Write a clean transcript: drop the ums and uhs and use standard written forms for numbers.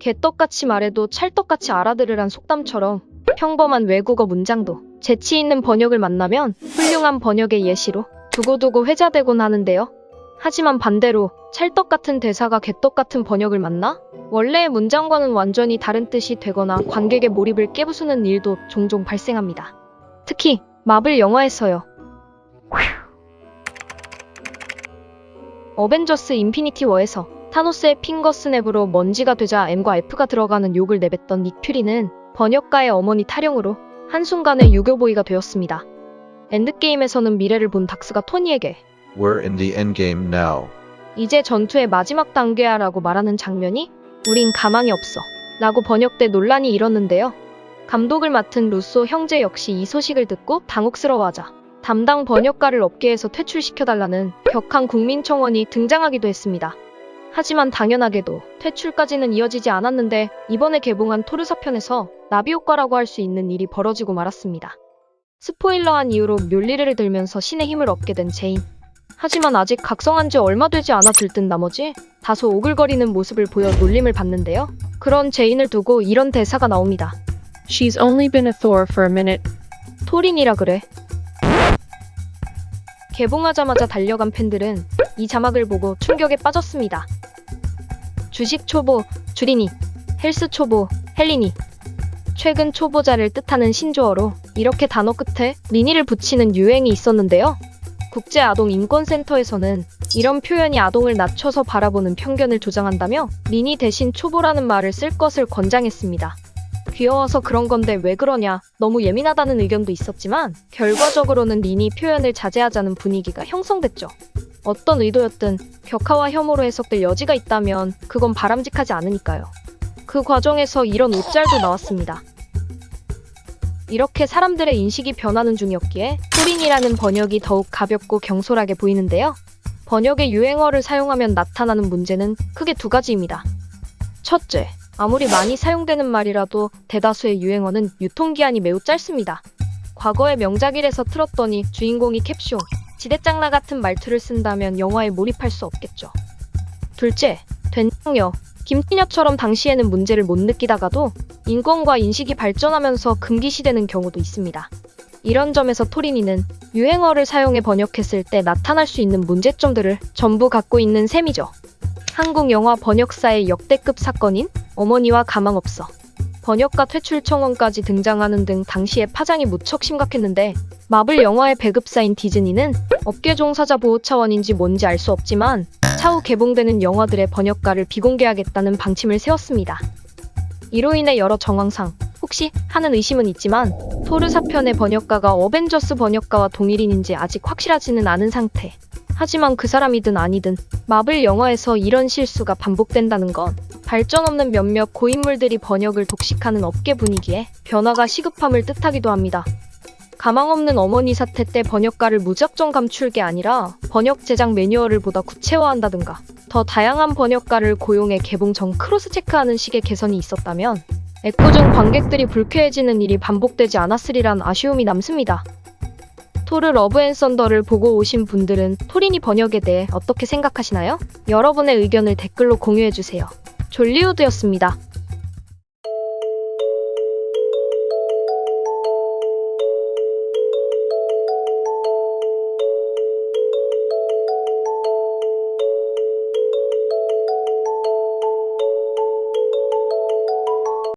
개떡같이 말해도 찰떡같이 알아들으란 속담처럼 평범한 외국어 문장도 재치 있는 번역을 만나면 훌륭한 번역의 예시로 두고두고 회자되곤 하는데요. 하지만 반대로 찰떡같은 대사가 개떡같은 번역을 만나 원래의 문장과는 완전히 다른 뜻이 되거나 관객의 몰입을 깨부수는 일도 종종 발생합니다. 특히 마블 영화에서요. 어벤져스 인피니티 워에서 타노스의 핑거 스냅으로 먼지가 되자 M과 F가 들어가는 욕을 내뱉던 닉 퓨리는 번역가의 어머니 타령으로 한순간에 유교보이가 되었습니다. 엔드게임에서는 미래를 본 닥스가 토니에게 We're in the endgame now. 이제 전투의 마지막 단계야 라고 말하는 장면이 우린 가망이 없어 라고 번역돼 논란이 일었는데요. 감독을 맡은 루소 형제 역시 이 소식을 듣고 당혹스러워하자 담당 번역가를 업계에서 퇴출시켜달라는 격한 국민청원이 등장하기도 했습니다. 하지만 당연하게도 퇴출까지는 이어지지 않았는데 이번에 개봉한 토르 4편에서 나비 효과라고 할 수 있는 일이 벌어지고 말았습니다. 스포일러한 이유로 묠리르를 들면서 신의 힘을 얻게 된 제인. 하지만 아직 각성한 지 얼마 되지 않아 들뜬 나머지 다소 오글거리는 모습을 보여 놀림을 받는데요. 그런 제인을 두고 이런 대사가 나옵니다. She's only been a Thor for a minute. 토린이라 그래. 개봉하자마자 달려간 팬들은 이 자막을 보고 충격에 빠졌습니다. 주식 초보, 주리니, 헬스 초보, 헬리니. 최근 초보자를 뜻하는 신조어로 이렇게 단어 끝에 리니를 붙이는 유행이 있었는데요. 국제아동인권센터에서는 이런 표현이 아동을 낮춰서 바라보는 편견을 조장한다며 리니 대신 초보라는 말을 쓸 것을 권장했습니다. 귀여워서 그런 건데 왜 그러냐, 너무 예민하다는 의견도 있었지만 결과적으로는 리니 표현을 자제하자는 분위기가 형성됐죠. 어떤 의도였든 격하와 혐오로 해석될 여지가 있다면 그건 바람직하지 않으니까요. 그 과정에서 이런 웃잘도 나왔습니다. 이렇게 사람들의 인식이 변하는 중이었기에 토린이라는 번역이 더욱 가볍고 경솔하게 보이는데요. 번역의 유행어를 사용하면 나타나는 문제는 크게 두 가지입니다. 첫째, 아무리 많이 사용되는 말이라도 대다수의 유행어는 유통기한이 매우 짧습니다. 과거의 명작일에서 틀었더니 주인공이 캡숑, 지대장나 같은 말투를 쓴다면 영화에 몰입할 수 없겠죠. 둘째, 된장녀, 김치녀처럼 당시에는 문제를 못 느끼다가도 인권과 인식이 발전하면서 금기시되는 경우도 있습니다. 이런 점에서 토린이는 유행어를 사용해 번역했을 때 나타날 수 있는 문제점들을 전부 갖고 있는 셈이죠. 한국 영화 번역사의 역대급 사건인 어머니와 가망 없어, 번역가 퇴출 청원까지 등장하는 등 당시의 파장이 무척 심각했는데 마블 영화의 배급사인 디즈니는 업계 종사자 보호 차원인지 뭔지 알 수 없지만 차후 개봉되는 영화들의 번역가를 비공개하겠다는 방침을 세웠습니다. 이로 인해 여러 정황상 혹시 하는 의심은 있지만 토르 4편의 번역가가 어벤져스 번역가와 동일인인지 아직 확실하지는 않은 상태. 하지만 그 사람이든 아니든 마블 영화에서 이런 실수가 반복된다는 건 발전 없는 몇몇 고인물들이 번역을 독식하는 업계 분위기에 변화가 시급함을 뜻하기도 합니다. 가망 없는 어머니 사태 때 번역가를 무작정 감출 게 아니라 번역 제작 매뉴얼을 보다 구체화한다든가 더 다양한 번역가를 고용해 개봉 전 크로스 체크하는 식의 개선이 있었다면 애꿎은 관객들이 불쾌해지는 일이 반복되지 않았으리란 아쉬움이 남습니다. 토르 러브 앤 썬더를 보고 오신 분들은 토린이 번역에 대해 어떻게 생각하시나요? 여러분의 의견을 댓글로 공유해주세요. 졸리우드였습니다.